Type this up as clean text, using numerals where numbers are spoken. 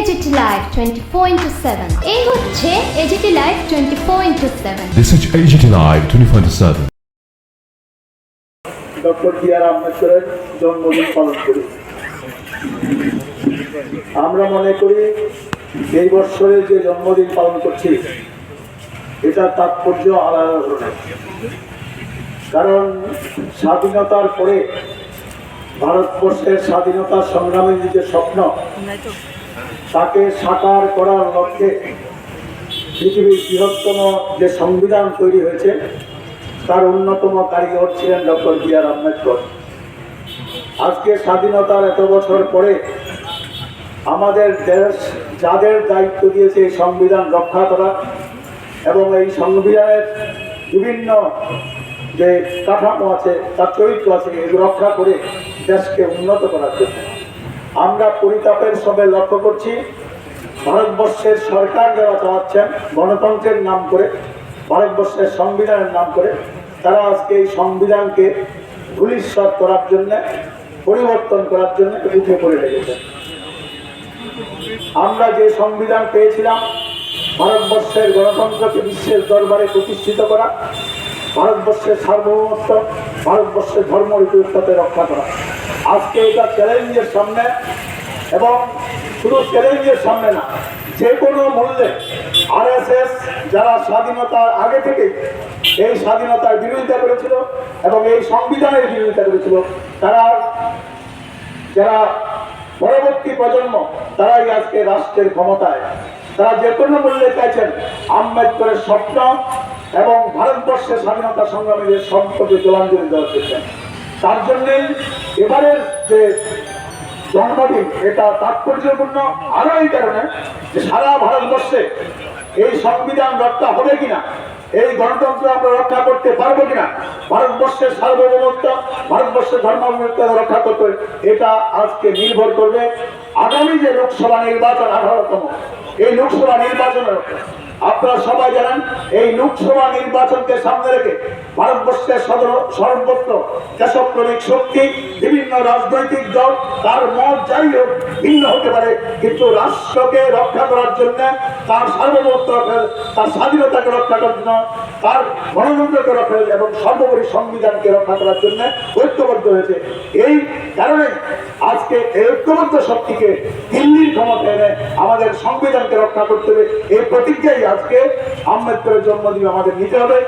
AGT Live 24/7 এই হচ্ছে AGT Live 24/7 This is AGT Live 24/7 doctor B.R.. আম্বেদকরের জন্মদিন পালন করি। আমরা মনে করি এই বছরে যে জন্মদিন পালন করছি এটার তাৎপর্য আলাদা ধরনের। কারণ স্বাধীনতার পরে ভারতবর্ষের স্বাধীনতা সংগ্রামের যে স্বপ্ন তাকে সাকার করার লক্ষ্যে পৃথিবীর বৃহত্তম যে সংবিধান তৈরি হয়েছে তার অন্যতম কারিগর ছিলেন ডক্টর বি.আর. আম্বেদকর। আজকে স্বাধীনতার এত বছর পরে আমাদের দেশ যাদের দায়িত্ব দিয়েছে এই সংবিধান রক্ষা করা এবং এই সংবিধানের বিভিন্ন যে কাঠামো আছে তার চরিত্র আছে এগুলো রক্ষা করে দেশকে উন্নত করার জন্য আমরা পরিতাপের সঙ্গে লক্ষ্য করছি ভারতবর্ষের সরকার যারা চালাচ্ছেন গণতন্ত্রের নাম করে, ভারতবর্ষের সংবিধানের নাম করে, তারা আজকে এই সংবিধানকে ধূলিসাৎ করার জন্য, পরিবর্তন করার জন্য উঠে পড়ে লেগেছে। আমরা যে সংবিধান পেয়েছিলাম ভারতবর্ষের গণতন্ত্রকে বিশ্বের দরবারে প্রতিষ্ঠিত করা, ভারতবর্ষের সার্বভৌমত্ব, ভারতবর্ষের ধর্মনিরপেক্ষতা রক্ষা করা, আজকে এটা চ্যালেঞ্জের সামনে, এবং শুধু চ্যালেঞ্জের সামনে না, যে কোনো মূল্যে আরএসএস যারা স্বাধীনতার আগে থেকে এই স্বাধীনতার বিরোধিতা করেছিল এবং এই সংবিধানের বিরোধিতা করেছিল, তারা যারা পরবর্তী প্রজন্ম তারাই আজকে রাষ্ট্রের ক্ষমতায়, তারা যে কোনো মূল্যে চাইছেন আম্বেদকরের স্বপ্ন এবং ভারতবর্ষের স্বাধীনতা সংগ্রামীদের সম্পর্কে জলাঞ্জলি দেওয়া চেয়েছেন। তার জন্যই এবারের যে জন্মদিন এটা তাৎপর্যপূর্ণ আরো এই কারণে যে সারা ভারতবর্ষে এই সংবিধান রক্ষা হবে কিনা, এই গণতন্ত্র আমরা রক্ষা করতে পারবো কিনা, ভারতবর্ষের সার্বভৌমত্ব, ভারতবর্ষের ধর্মনিরপেক্ষতা রক্ষা করতে, এটা আজকে নির্ভর করবে আগামী যে লোকসভা নির্বাচন 18তম, এই লোকসভা নির্বাচনের আপনারা সবাই জানেন এই লোকসভা নির্বাচনকে সামনে রেখে ভারতবর্ষের সর্বত্র দেশপ্রেমিক শক্তি, বিভিন্ন রাজনৈতিক দল, তার মত যাই হোক ভিন্ন হতে পারে, কিন্তু রাষ্ট্রকে রক্ষা করার জন্য, তার সার্বভৌমত্ব রক্ষা, তার স্বাধীনতাকে রক্ষা করার জন্য, তার গণতন্ত্রকে রক্ষা এবং সর্বোপরি সংবিধানকে রক্ষা করার জন্য ঐক্যবদ্ধ হয়েছে। এই কারণে আজকে এই ঐক্যবদ্ধ শক্তিকে দিল্লির ক্ষমতা এনে আমাদের সংবিধানকে রক্ষা করতে হবে, এই প্রতিজ্ঞাই আজকে আম্বেদকরের জন্মদিন আমাদের নিতে হবে।